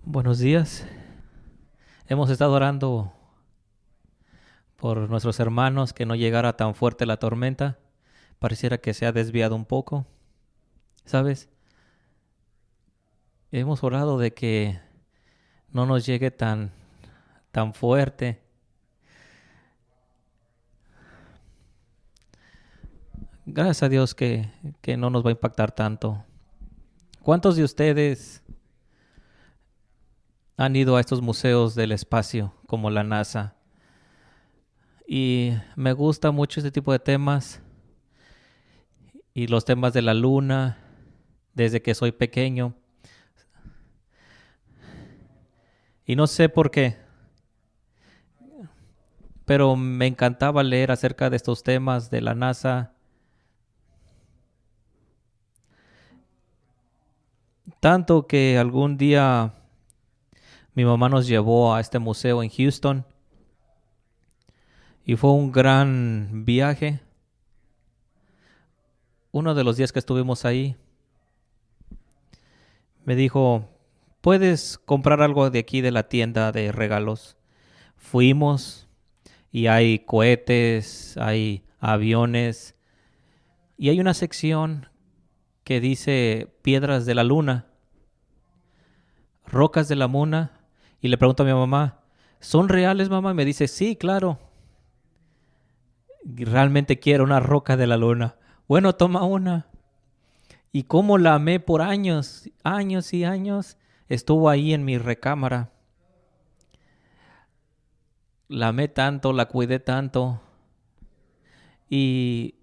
Buenos días. Hemos estado orando por nuestros hermanos que no llegara tan fuerte la tormenta. Pareciera que se ha desviado un poco, ¿sabes? Hemos orado de que no nos llegue tan fuerte. Gracias a Dios que no nos va a impactar tanto. ¿Cuántos de ustedes han ido a estos museos del espacio como la NASA? Y me gusta mucho este tipo de temas y los temas de la luna desde que soy pequeño. Y no sé por qué, pero me encantaba leer acerca de estos temas de la NASA, tanto que algún día mi mamá nos llevó a este museo en Houston y fue un gran viaje. Uno de los días que estuvimos ahí, me dijo, ¿puedes comprar algo de aquí de la tienda de regalos? Fuimos y hay cohetes, hay aviones y hay una sección que dice piedras de la luna, rocas de la luna. Y le pregunto a mi mamá, ¿son reales, mamá? Y me dice, sí, claro. Realmente quiero una roca de la luna. Bueno, toma una. Y cómo la amé por años, años y años. Estuvo ahí en mi recámara. La amé tanto, la cuidé tanto. Y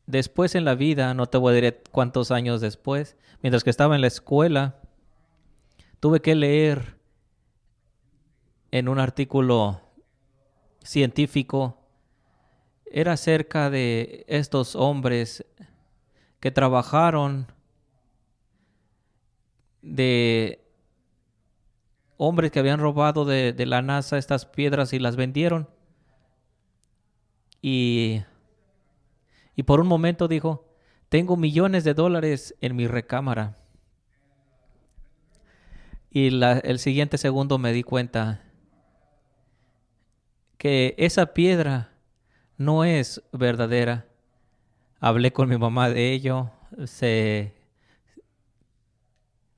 después en la vida, no te voy a decir cuántos años después, mientras que estaba en la escuela, tuve que leer en un artículo científico. Era acerca de estos hombres que trabajaron, de hombres que habían robado de la NASA estas piedras y las vendieron. Y, y por un momento dijo, tengo millones de dólares en mi recámara. Y el siguiente segundo me di cuenta que esa piedra no es verdadera. Hablé con mi mamá de ello. Se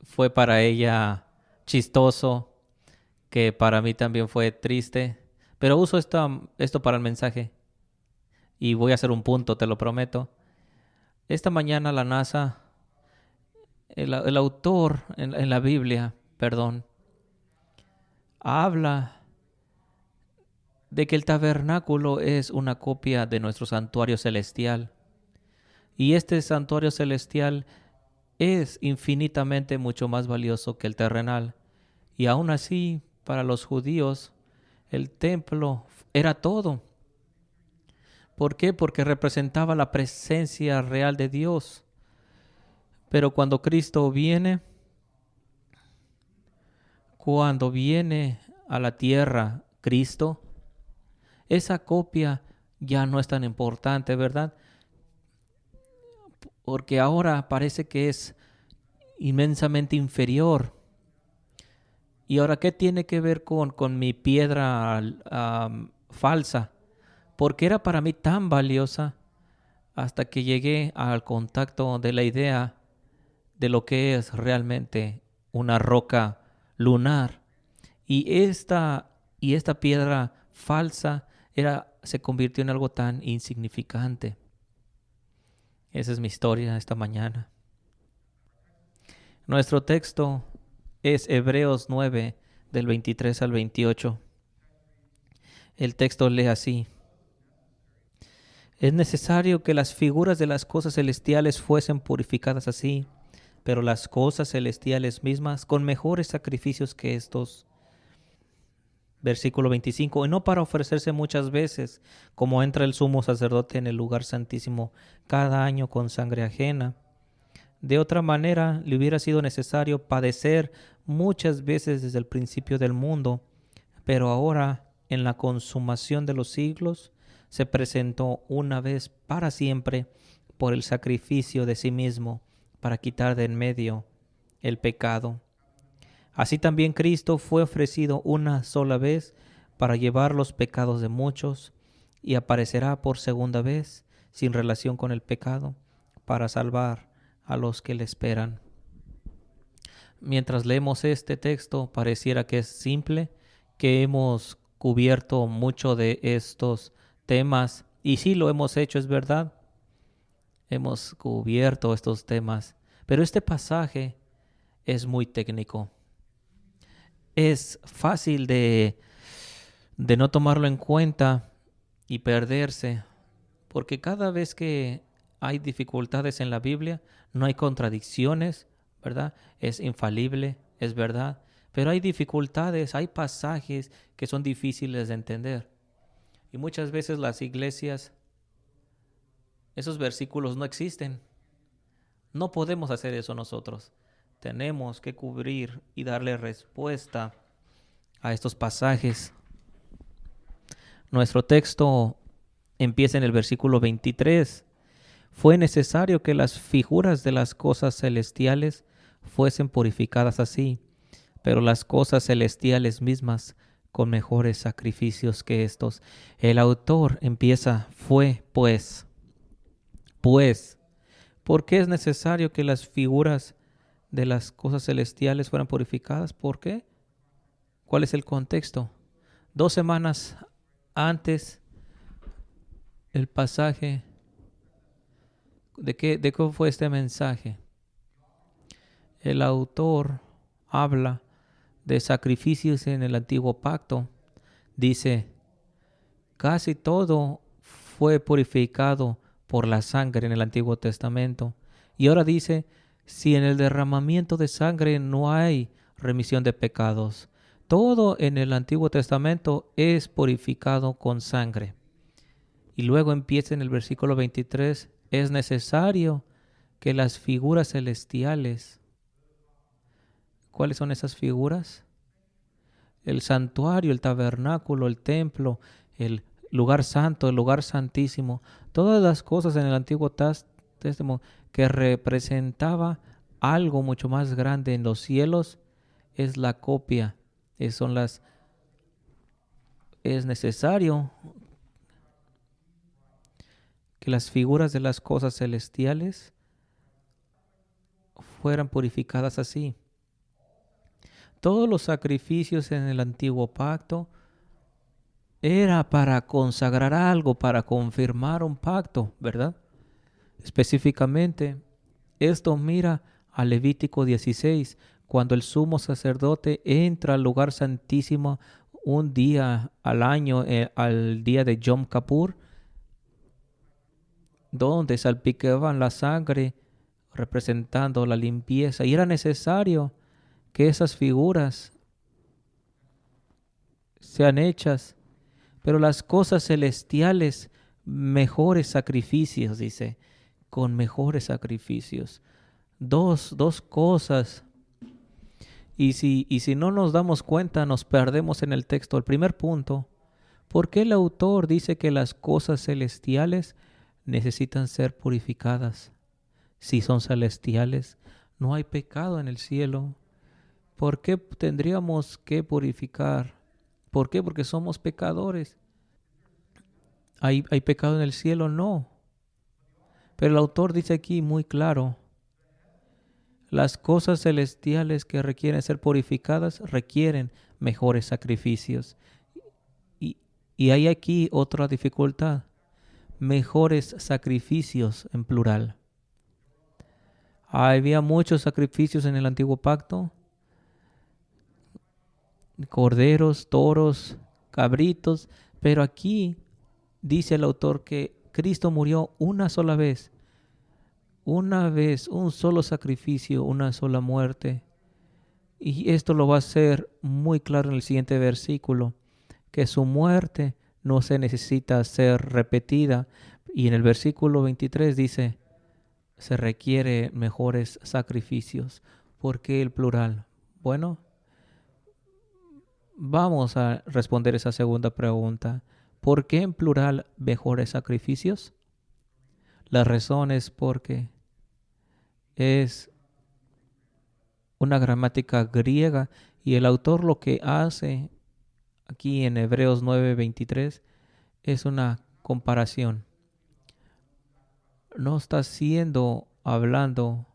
fue para ella chistoso, que para mí también fue triste. Pero uso esto para el mensaje. Y voy a hacer un punto, te lo prometo. Esta mañana la NASA, el autor en la Biblia, perdón, habla de que el tabernáculo es una copia de nuestro santuario celestial. Y este santuario celestial es infinitamente mucho más valioso que el terrenal. Y aún así, para los judíos, el templo era todo. ¿Por qué? Porque representaba la presencia real de Dios. Pero cuando viene a la tierra Cristo, esa copia ya no es tan importante, ¿verdad? Porque ahora parece que es inmensamente inferior. ¿Y ahora qué tiene que ver con mi piedra falsa? Porque era para mí tan valiosa hasta que llegué al contacto de la idea de lo que es realmente una roca lunar. Y esta piedra falsa se convirtió en algo tan insignificante. Esa es mi historia esta mañana. Nuestro texto es Hebreos 9, del 23 al 28. El texto lee así. Es necesario que las figuras de las cosas celestiales fuesen purificadas así, pero las cosas celestiales mismas con mejores sacrificios que estos. Versículo 25. Y no para ofrecerse muchas veces, como entra el sumo sacerdote en el lugar santísimo cada año con sangre ajena. De otra manera, le hubiera sido necesario padecer muchas veces desde el principio del mundo, pero ahora, en la consumación de los siglos, se presentó una vez para siempre por el sacrificio de sí mismo para quitar de en medio el pecado. Así también Cristo fue ofrecido una sola vez para llevar los pecados de muchos y aparecerá por segunda vez sin relación con el pecado para salvar a los que le esperan. Mientras leemos este texto, pareciera que es simple, que hemos cubierto mucho de estos temas, y sí lo hemos hecho, es verdad, hemos cubierto estos temas, pero este pasaje es muy técnico. Es fácil de no tomarlo en cuenta y perderse, porque cada vez que hay dificultades en la Biblia, no hay contradicciones, ¿verdad? Es infalible, es verdad, pero hay dificultades, hay pasajes que son difíciles de entender. Y muchas veces las iglesias, esos versículos no existen. No podemos hacer eso nosotros. Tenemos que cubrir y darle respuesta a estos pasajes. Nuestro texto empieza en el versículo 23. Fue necesario que las figuras de las cosas celestiales fuesen purificadas así, pero las cosas celestiales mismas con mejores sacrificios que estos. El autor empieza, fue pues, ¿por qué es necesario que las figuras de las cosas celestiales fueran purificadas? ¿Por qué? ¿Cuál es el contexto? 2 semanas antes, el pasaje, ¿de qué fue este mensaje? El autor habla de sacrificios en el antiguo pacto. Dice, casi todo fue purificado por la sangre en el Antiguo Testamento. Y ahora dice, si en el derramamiento de sangre no hay remisión de pecados, todo en el Antiguo Testamento es purificado con sangre. Y luego empieza en el versículo 23, es necesario que las figuras celestiales, ¿cuáles son esas figuras? El santuario, el tabernáculo, el templo, el lugar santo, el lugar santísimo, todas las cosas en el Antiguo Testamento que representaba algo mucho más grande en los cielos, es la copia, es necesario que las figuras de las cosas celestiales fueran purificadas así. Todos los sacrificios en el antiguo pacto era para consagrar algo, para confirmar un pacto, ¿verdad? Específicamente, esto mira a Levítico 16, cuando el sumo sacerdote entra al lugar santísimo un día al año, al día de Yom Kippur, donde salpicaban la sangre representando la limpieza. Y era necesario que esas figuras sean hechas, pero las cosas celestiales, mejores sacrificios, dice, con mejores sacrificios. Dos cosas. Y si no nos damos cuenta, nos perdemos en el texto. El primer punto, ¿por qué el autor dice que las cosas celestiales necesitan ser purificadas? Si son celestiales, no hay pecado en el cielo. ¿Por qué tendríamos que purificar? ¿Por qué? Porque somos pecadores. ¿Hay pecado en el cielo? No. Pero el autor dice aquí muy claro, las cosas celestiales que requieren ser purificadas requieren mejores sacrificios. Y hay aquí otra dificultad, mejores sacrificios en plural. Había muchos sacrificios en el antiguo pacto, corderos, toros, cabritos, pero aquí dice el autor que Cristo murió una sola vez, un solo sacrificio, una sola muerte. Y esto lo va a hacer muy claro en el siguiente versículo, que su muerte no se necesita ser repetida. Y en el versículo 23 dice, se requiere mejores sacrificios. ¿Por qué el plural? Bueno, vamos a responder esa segunda pregunta. ¿Por qué en plural mejores sacrificios? La razón es porque es una gramática griega, y el autor lo que hace aquí en Hebreos 9:23 es una comparación. No está hablando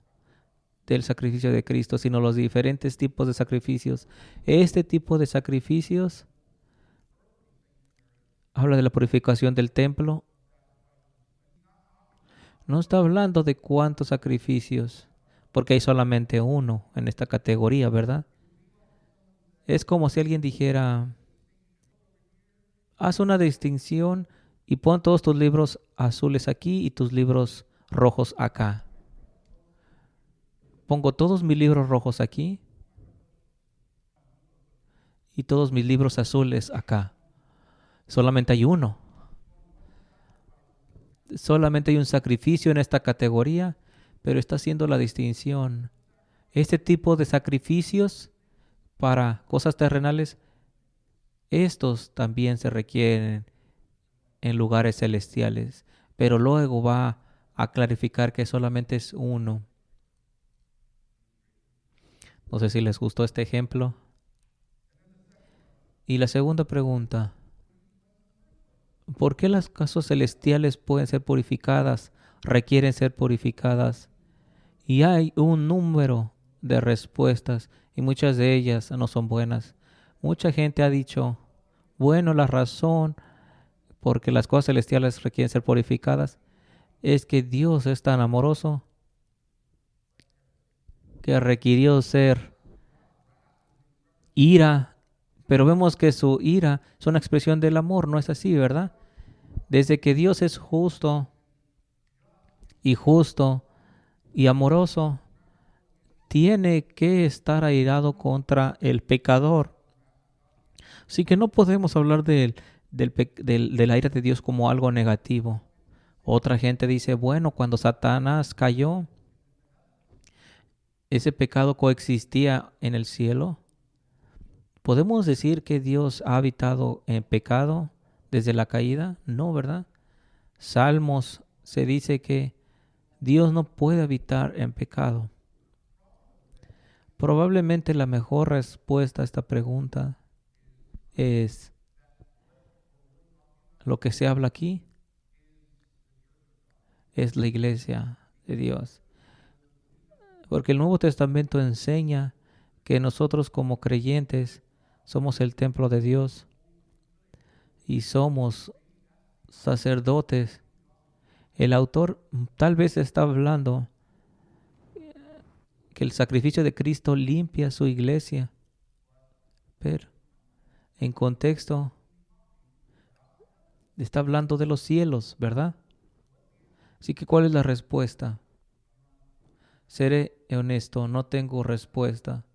del sacrificio de Cristo, sino los diferentes tipos de sacrificios. Este tipo de sacrificios habla de la purificación del templo. No está hablando de cuántos sacrificios, porque hay solamente uno en esta categoría, ¿verdad? Es como si alguien dijera, haz una distinción y pon todos tus libros azules aquí y tus libros rojos acá. Pongo todos mis libros rojos aquí y todos mis libros azules acá. Solamente hay uno. Solamente hay un sacrificio en esta categoría, pero está haciendo la distinción. Este tipo de sacrificios para cosas terrenales, estos también se requieren en lugares celestiales, pero luego va a clarificar que solamente es uno. No sé si les gustó este ejemplo. Y la segunda pregunta, ¿por qué las cosas celestiales pueden ser purificadas, requieren ser purificadas? Y hay un número de respuestas y muchas de ellas no son buenas. Mucha gente ha dicho, bueno, la razón por que las cosas celestiales requieren ser purificadas es que Dios es tan amoroso que requirió ser ira, pero vemos que su ira es una expresión del amor, ¿no es así, verdad? Desde que Dios es justo y amoroso, tiene que estar airado contra el pecador. Así que no podemos hablar de la ira de Dios como algo negativo. Otra gente dice, bueno, cuando Satanás cayó, ese pecado coexistía en el cielo. ¿Podemos decir que Dios ha habitado en pecado desde la caída? No, ¿verdad? Salmos se dice que Dios no puede habitar en pecado. Probablemente la mejor respuesta a esta pregunta es lo que se habla aquí, es la iglesia de Dios. Porque el Nuevo Testamento enseña que nosotros como creyentes somos el templo de Dios y somos sacerdotes. El autor tal vez está hablando que el sacrificio de Cristo limpia su iglesia, pero en contexto está hablando de los cielos, ¿verdad? Así que, ¿cuál es la respuesta? Seré honesto, no tengo respuesta.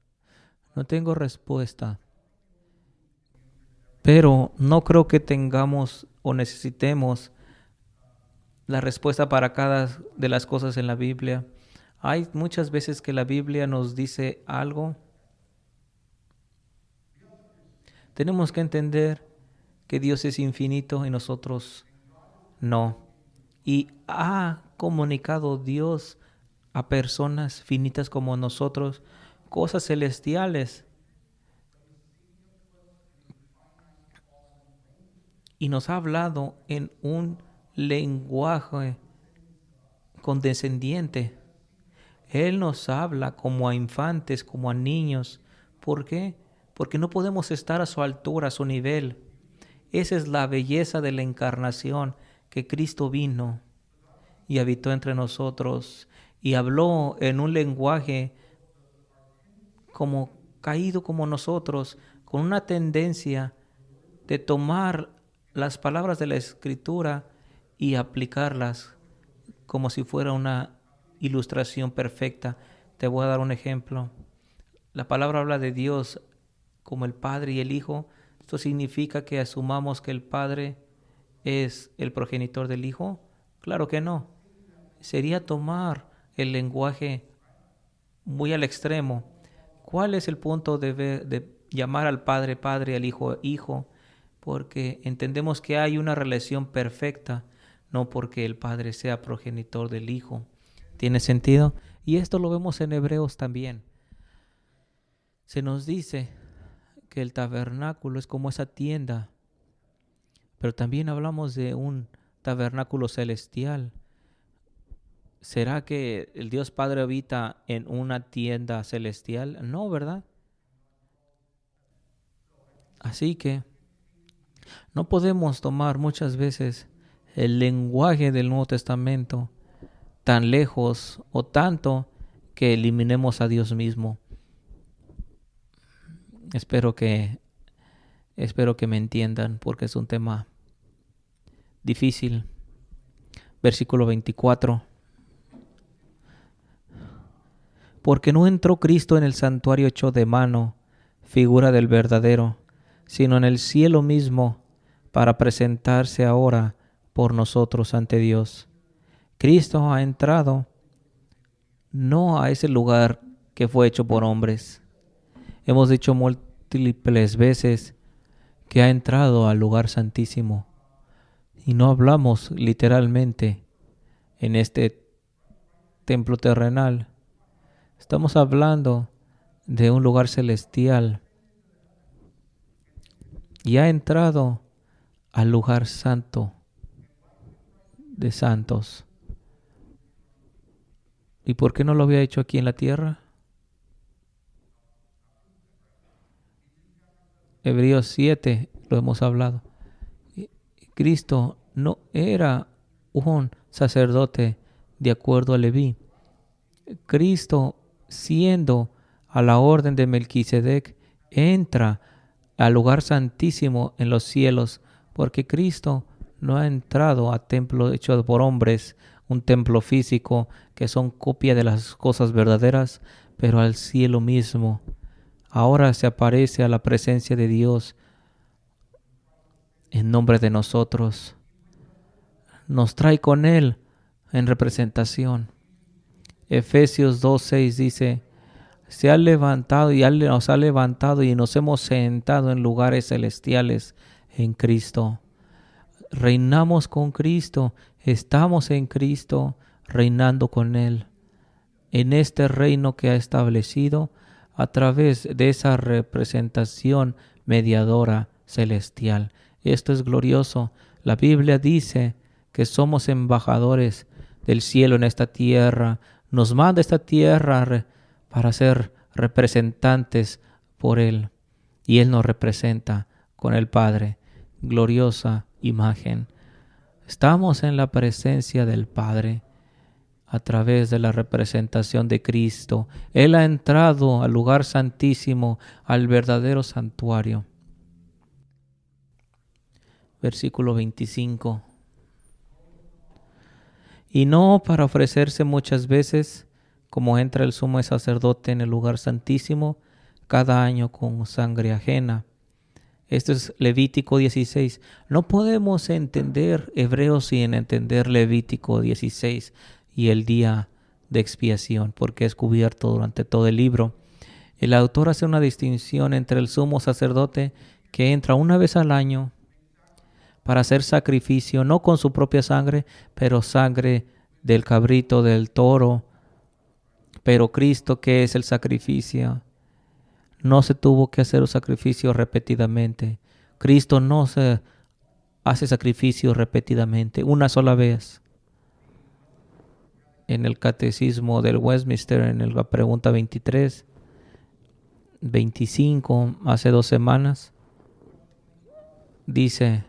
No tengo respuesta. Pero no creo que tengamos o necesitemos la respuesta para cada de las cosas en la Biblia. Hay muchas veces que la Biblia nos dice algo. Tenemos que entender que Dios es infinito y nosotros no. Y ha comunicado Dios a personas finitas como nosotros cosas celestiales. Y nos ha hablado en un lenguaje condescendiente. Él nos habla como a infantes, como a niños. ¿Por qué? Porque no podemos estar a su altura, a su nivel. Esa es la belleza de la encarnación, que Cristo vino y habitó entre nosotros y habló en un lenguaje como caído como nosotros, con una tendencia de tomar las palabras de la Escritura y aplicarlas como si fuera una ilustración perfecta. Te voy a dar un ejemplo. La palabra habla de Dios como el Padre y el Hijo. Esto significa que asumamos que el Padre es el progenitor del Hijo. Claro que no. Sería tomar el lenguaje muy al extremo. ¿Cuál es el punto de llamar al Padre Padre, al Hijo Hijo? Porque entendemos que hay una relación perfecta, no porque el Padre sea progenitor del Hijo. ¿Tiene sentido? Y esto lo vemos en Hebreos también. Se nos dice que el tabernáculo es como esa tienda, pero también hablamos de un tabernáculo celestial. ¿Será que el Dios Padre habita en una tienda celestial? No, ¿verdad? Así que no podemos tomar muchas veces el lenguaje del Nuevo Testamento tan lejos o tanto que eliminemos a Dios mismo. Espero que me entiendan porque es un tema difícil. Versículo 24. Porque no entró Cristo en el santuario hecho de mano, figura del verdadero, sino en el cielo mismo, para presentarse ahora por nosotros ante Dios. Cristo ha entrado no a ese lugar que fue hecho por hombres. Hemos dicho múltiples veces que ha entrado al lugar santísimo. Y no hablamos literalmente en este templo terrenal. Estamos hablando de un lugar celestial. Y ha entrado al lugar santo de santos. ¿Y por qué no lo había hecho aquí en la tierra? Hebreos 7, lo hemos hablado. Cristo no era un sacerdote de acuerdo a Leví. Cristo, siendo a la orden de Melquisedec, entra al lugar santísimo en los cielos, porque Cristo no ha entrado a templo hecho por hombres, un templo físico que son copia de las cosas verdaderas, pero al cielo mismo. Ahora se aparece a la presencia de Dios en nombre de nosotros. Nos trae con Él en representación. Efesios 2:6 dice: se ha levantado y nos ha levantado y nos hemos sentado en lugares celestiales en Cristo. Reinamos con Cristo, estamos en Cristo, reinando con Él. En este reino que ha establecido a través de esa representación mediadora celestial. Esto es glorioso. La Biblia dice que somos embajadores del cielo en esta tierra. Nos manda esta tierra para ser representantes por Él. Y Él nos representa con el Padre. Gloriosa imagen. Estamos en la presencia del Padre a través de la representación de Cristo. Él ha entrado al lugar santísimo, al verdadero santuario. Versículo 25. Y no para ofrecerse muchas veces, como entra el sumo sacerdote en el lugar santísimo, cada año con sangre ajena. Esto es Levítico 16. No podemos entender Hebreos sin entender Levítico 16 y el día de expiación, porque es cubierto durante todo el libro. El autor hace una distinción entre el sumo sacerdote que entra una vez al año para hacer sacrificio, no con su propia sangre, pero sangre del cabrito, del toro. Pero Cristo, que es el sacrificio, no se tuvo que hacer un sacrificio repetidamente. Cristo no se hace sacrificio repetidamente, una sola vez. En el Catecismo del Westminster, en la pregunta 23, 25, hace 2 semanas, dice: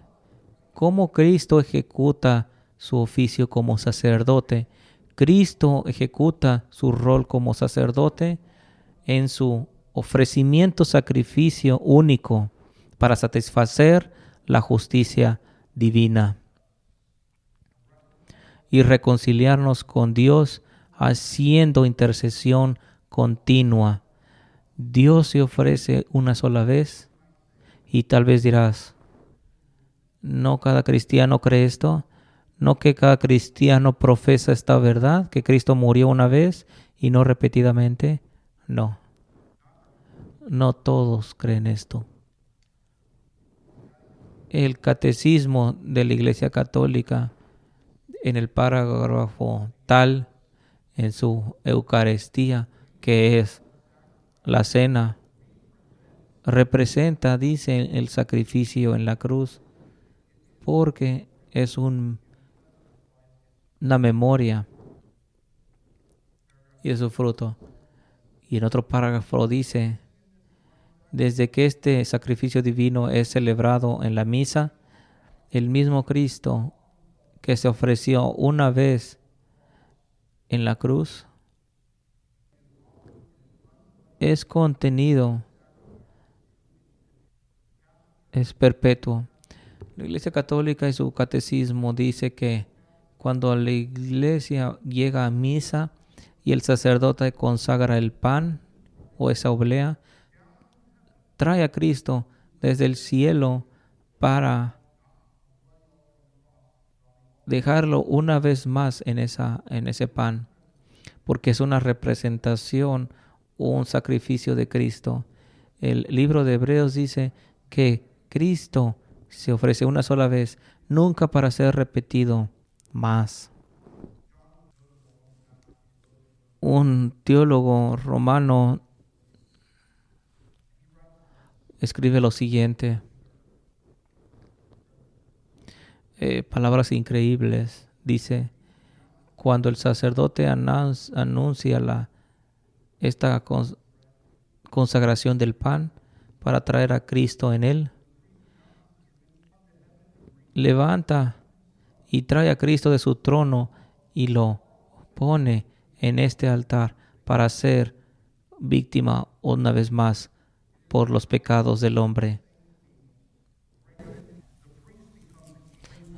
¿cómo Cristo ejecuta su oficio como sacerdote? Cristo ejecuta su rol como sacerdote en su ofrecimiento sacrificio único para satisfacer la justicia divina y reconciliarnos con Dios, haciendo intercesión continua. Dios se ofrece una sola vez. Y tal vez dirás: ¿no cada cristiano cree esto? ¿No que cada cristiano profesa esta verdad? ¿Que Cristo murió una vez y no repetidamente? No. No todos creen esto. El Catecismo de la Iglesia Católica, en el parágrafo tal, en su Eucaristía, que es la cena representa, dice, el sacrificio en la cruz, porque es una memoria y es su fruto. Y en otro párrafo dice, desde que este sacrificio divino es celebrado en la misa, el mismo Cristo que se ofreció una vez en la cruz es contenido, es perpetuo. La Iglesia Católica y su catecismo dice que cuando la iglesia llega a misa y el sacerdote consagra el pan o esa oblea, trae a Cristo desde el cielo para dejarlo una vez más en ese pan, porque es una representación o un sacrificio de Cristo. El libro de Hebreos dice que Cristo se ofrece una sola vez, nunca para ser repetido más. Un teólogo romano escribe lo siguiente, palabras increíbles. Dice, cuando el sacerdote anuncia esta consagración del pan para traer a Cristo en él, levanta y trae a Cristo de su trono y lo pone en este altar para ser víctima una vez más por los pecados del hombre.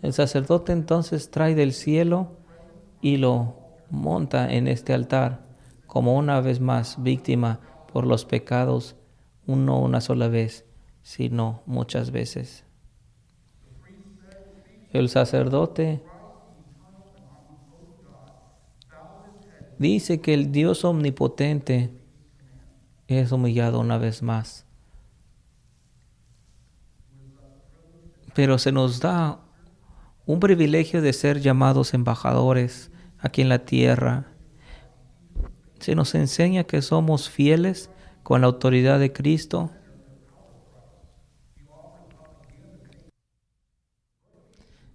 El sacerdote entonces trae del cielo y lo monta en este altar como una vez más víctima por los pecados, no una sola vez, sino muchas veces. El sacerdote dice que el Dios omnipotente es humillado una vez más. Pero se nos da un privilegio de ser llamados embajadores aquí en la tierra. Se nos enseña que somos fieles con la autoridad de Cristo.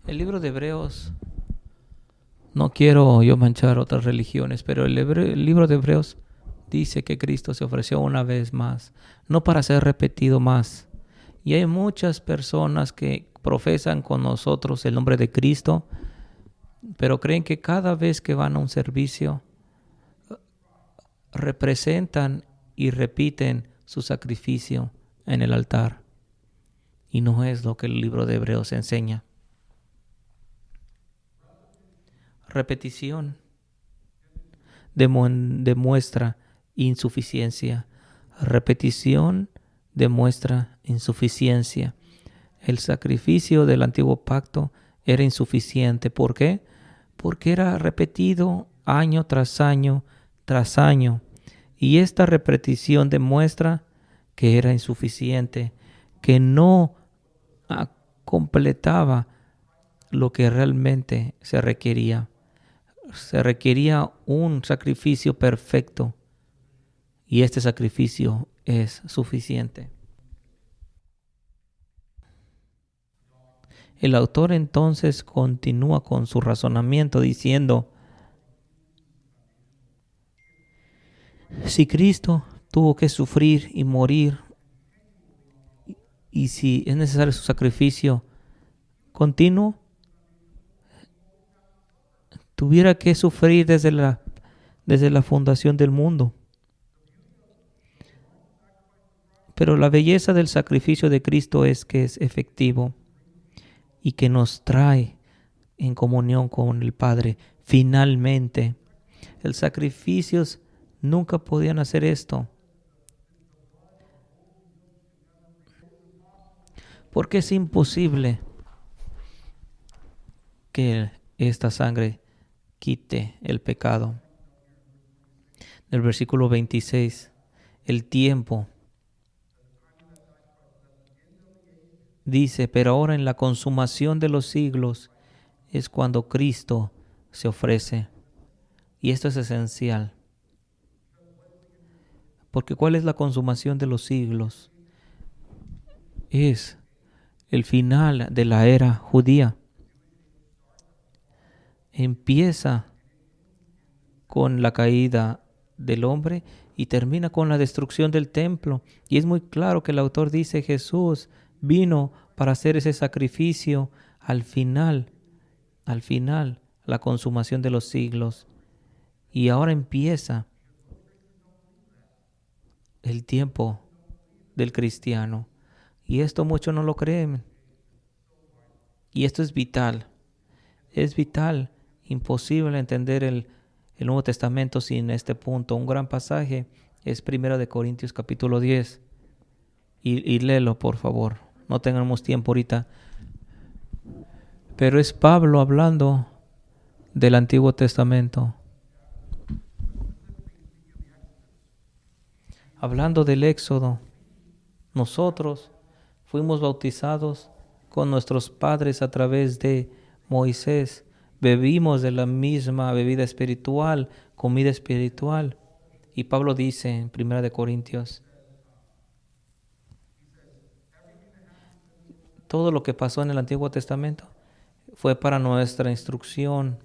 El libro de Hebreos, no quiero yo manchar otras religiones, pero el libro de Hebreos dice que Cristo se ofreció una vez más, no para ser repetido más. Y hay muchas personas que profesan con nosotros el nombre de Cristo, pero creen que cada vez que van a un servicio representan y repiten su sacrificio en el altar. Y no es lo que el libro de Hebreos enseña. Repetición demuestra insuficiencia. Repetición demuestra insuficiencia. El sacrificio del antiguo pacto era insuficiente. ¿Por qué? Porque era repetido año tras año tras año. Y esta repetición demuestra que era insuficiente, que no completaba lo que realmente se requería. Se requería un sacrificio perfecto y este sacrificio es suficiente. El autor entonces continúa con su razonamiento diciendo, si Cristo tuvo que sufrir y morir y si es necesario su sacrificio continuo, tuviera que sufrir desde la fundación del mundo. Pero la belleza del sacrificio de Cristo es que es efectivo y que nos trae en comunión con el Padre. Finalmente, los sacrificios nunca podían hacer esto. Porque es imposible que esta sangre quite el pecado. Del versículo 26, el tiempo dice, pero ahora en la consumación de los siglos es cuando Cristo se ofrece. Y esto es esencial. Porque ¿cuál es la consumación de los siglos? es el final de la era judía. Empieza con la caída del hombre y termina con la destrucción del templo. Y es muy claro que el autor dice: Jesús vino para hacer ese sacrificio al final, la consumación de los siglos. Y ahora empieza el tiempo del cristiano. Y esto muchos no lo creen. Y esto es vital. Es vital, imposible entender el Nuevo Testamento sin este punto. Un gran pasaje es 1 Corintios capítulo 10. Y léelo, por favor. No tengamos tiempo ahorita. Pero es Pablo hablando del Antiguo Testamento. Hablando del Éxodo. Nosotros fuimos bautizados con nuestros padres a través de Moisés. Bebimos de la misma bebida espiritual, comida espiritual. Y Pablo dice en 1 Corintios, todo lo que pasó en el Antiguo Testamento fue para nuestra instrucción.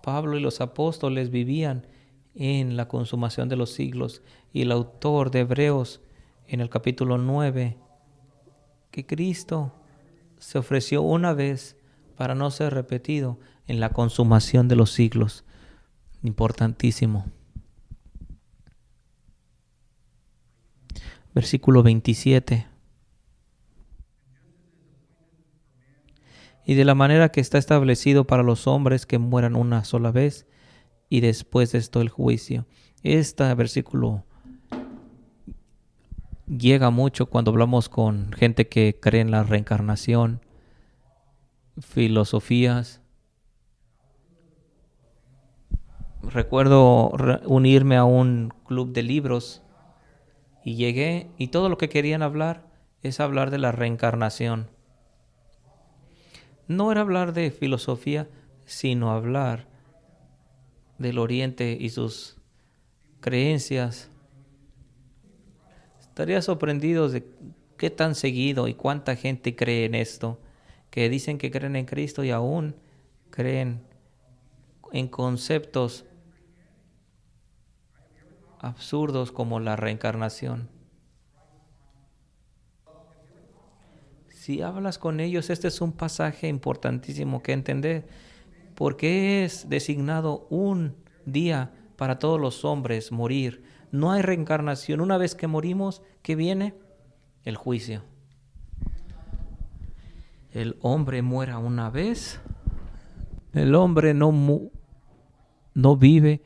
Pablo y los apóstoles vivían en la consumación de los siglos. Y el autor de Hebreos en el capítulo 9, que Cristo se ofreció una vez para no ser repetido en la consumación de los siglos. Importantísimo. Versículo 27. Y de la manera que está establecido para los hombres que mueran una sola vez, y después de esto el juicio. Este versículo llega mucho cuando hablamos con gente que cree en la reencarnación, filosofías. Recuerdo unirme a un club de libros y llegué y todo lo que querían hablar es hablar de la reencarnación. No era hablar de filosofía, sino hablar del Oriente y sus creencias. Estaría sorprendido de qué tan seguido y cuánta gente cree en esto, que dicen que creen en Cristo y aún creen en conceptos absurdos como la reencarnación. Si hablas con ellos, este es un pasaje importantísimo que entender, porque es designado un día para todos los hombres morir. No hay reencarnación. Una vez que morimos, ¿qué viene? El juicio. El hombre muera una vez. El hombre no vive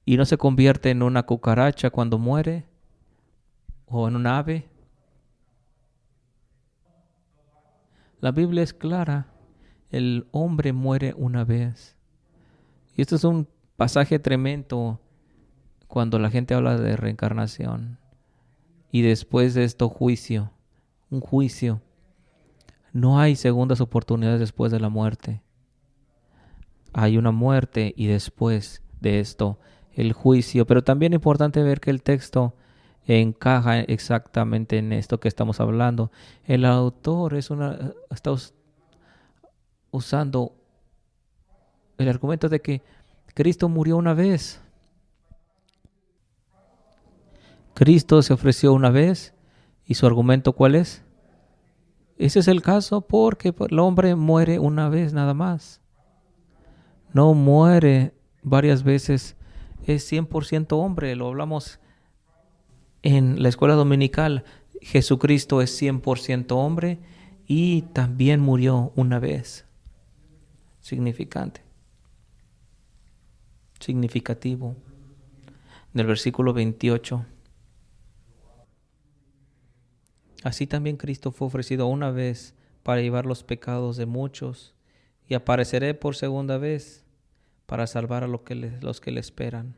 y no se convierte en una cucaracha cuando muere o en un ave. La Biblia es clara. El hombre muere una vez. Y esto es un pasaje tremendo cuando la gente habla de reencarnación. Y después de esto, juicio. Un juicio. No hay segundas oportunidades después de la muerte. Hay una muerte y después de esto, el juicio. Pero también es importante ver que el texto encaja exactamente en esto que estamos hablando. El autor está usando el argumento de que Cristo murió una vez. Cristo se ofreció una vez. ¿Y su argumento cuál es? Ese es el caso porque el hombre muere una vez nada más. No muere varias veces. Es 100% hombre. Lo hablamos en la escuela dominical. Jesucristo es 100% hombre y también murió una vez. Significativo. En el versículo 28. Así también Cristo fue ofrecido una vez para llevar los pecados de muchos y apareceré por segunda vez para salvar a los que le esperan.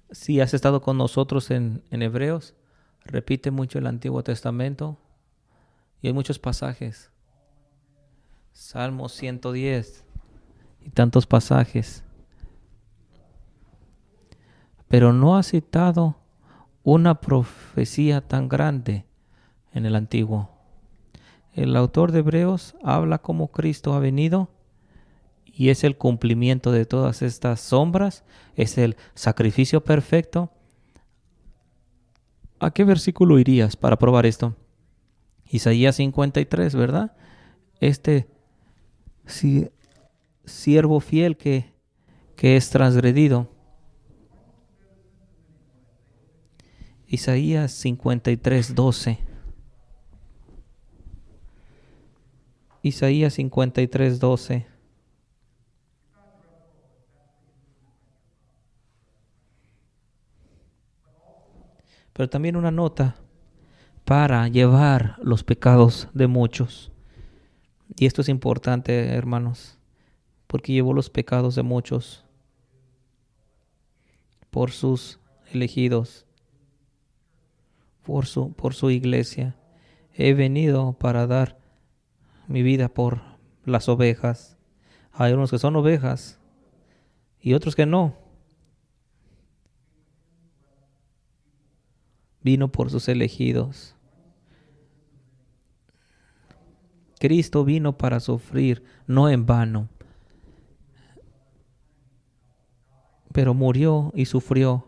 Si has estado con nosotros en Hebreos, repite mucho el Antiguo Testamento y hay muchos pasajes. Salmo 110 y tantos pasajes. Pero no ha citado una profecía tan grande en el Antiguo. El autor de Hebreos habla como Cristo ha venido y es el cumplimiento de todas estas sombras, es el sacrificio perfecto. ¿A qué versículo irías para probar esto? Isaías 53, ¿verdad? Este siervo fiel que es transgredido. Isaías 53, 12. Isaías 53, 12. Pero también una nota para llevar los pecados de muchos. Y esto es importante, hermanos, porque llevó los pecados de muchos por sus elegidos, por su iglesia. He venido para dar mi vida por las ovejas. Hay unos que son ovejas y otros que no. Vino por sus elegidos. Cristo vino para sufrir, no en vano, pero murió y sufrió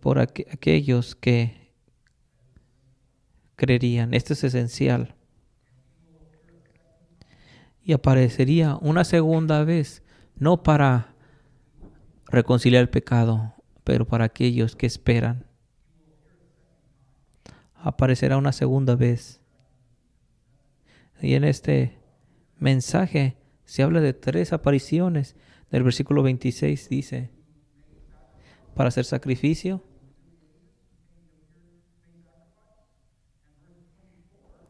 por aquellos que creerían. Esto es esencial. Y aparecería una segunda vez, no para reconciliar el pecado, pero para aquellos que esperan. Aparecerá una segunda vez. Y en este mensaje se habla de 3 apariciones. Del versículo 26 dice, para hacer sacrificio.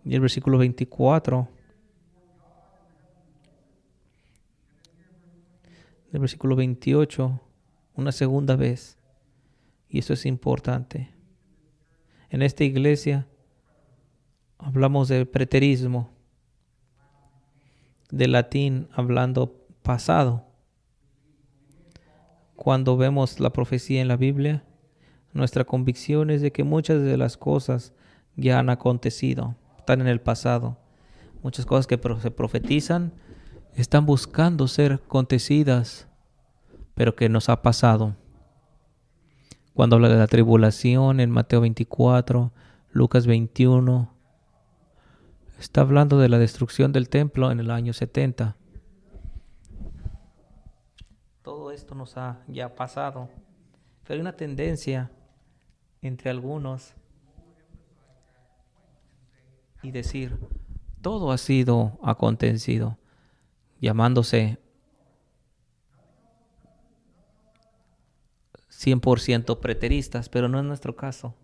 Y el versículo 24, el versículo 28, una segunda vez. Y eso es importante. En esta iglesia hablamos de preterismo, de latín hablando pasado. Cuando vemos la profecía en la Biblia, nuestra convicción es de que muchas de las cosas ya han acontecido, están en el pasado. Muchas cosas que se profetizan están buscando ser acontecidas, pero que nos ha pasado. Cuando habla de la tribulación en Mateo 24, Lucas 21, está hablando de la destrucción del templo en el año 70. Todo esto nos ha ya pasado, pero hay una tendencia entre algunos y decir, todo ha sido acontecido, llamándose 100% preteristas, pero no es nuestro caso.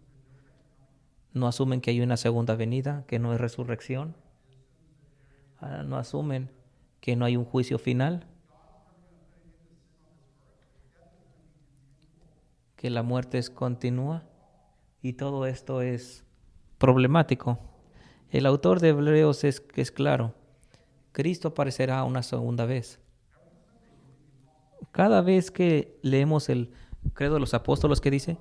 No asumen que hay una segunda venida, que no es resurrección. No asumen que no hay un juicio final, que la muerte es continua, y todo esto es problemático. El autor de Hebreos es claro. Cristo aparecerá una segunda vez. Cada vez que leemos el credo de los apóstoles, que dice,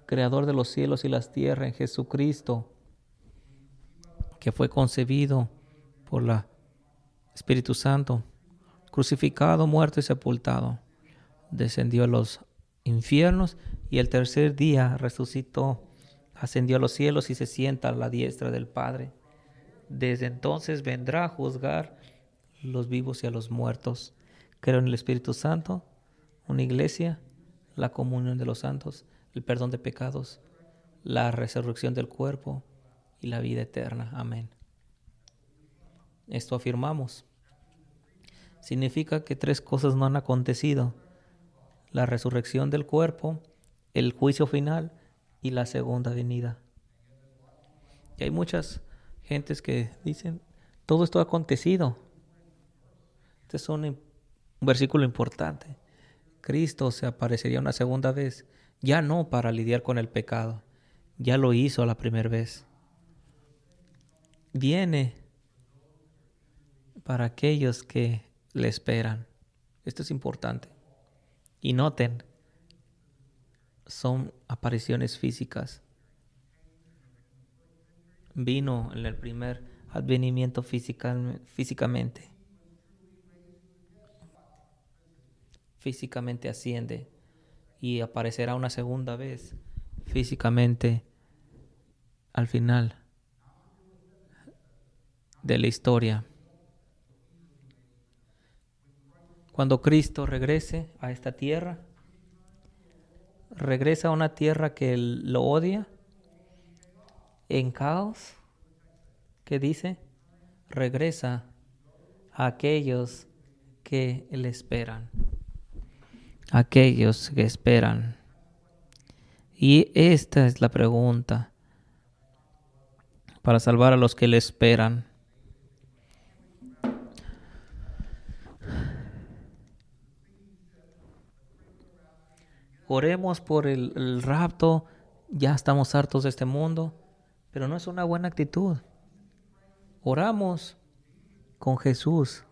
Creador de los cielos y las tierras, en Jesucristo, que fue concebido por el Espíritu Santo, crucificado, muerto y sepultado, descendió a los infiernos y el tercer día resucitó, ascendió a los cielos y se sienta a la diestra del Padre. Desde entonces vendrá a juzgar los vivos y a los muertos. Creo en el Espíritu Santo, una iglesia, la comunión de los santos, el perdón de pecados, la resurrección del cuerpo y la vida eterna. Amén. Esto afirmamos. Significa que 3 cosas no han acontecido: la resurrección del cuerpo, el juicio final y la segunda venida. Y hay muchas gentes que dicen, todo esto ha acontecido. Este es un versículo importante. Cristo se aparecería una segunda vez, ya no para lidiar con el pecado, ya lo hizo la primera vez. Viene para aquellos que le esperan. Esto es importante. Y noten, son apariciones físicas. Vino en el primer advenimiento físicamente. Físicamente asciende y aparecerá una segunda vez físicamente al final de la historia. Cuando Cristo regrese a esta tierra, regresa a una tierra que lo odia, en caos, que dice, regresa a aquellos que le esperan. Aquellos que esperan. Y esta es la pregunta para salvar a los que le esperan. Oremos por el rapto. Ya estamos hartos de este mundo, pero no es una buena actitud. Oramos con Jesús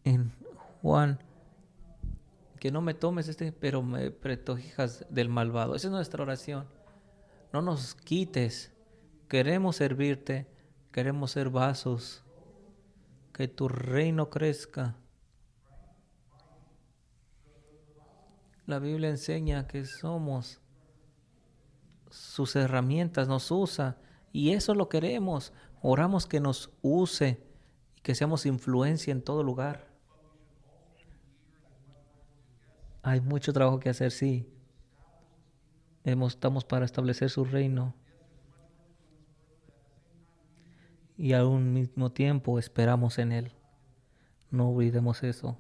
en Juan, que no me tomes pero me protejas del malvado. Esa es nuestra oración. No nos quites. Queremos servirte, queremos ser vasos, que tu reino crezca. La Biblia enseña que somos sus herramientas, nos usa y eso lo queremos. Oramos que nos use y que seamos influencia en todo lugar. Hay mucho trabajo que hacer, sí. Estamos para establecer su reino y al mismo tiempo esperamos en él. No olvidemos eso.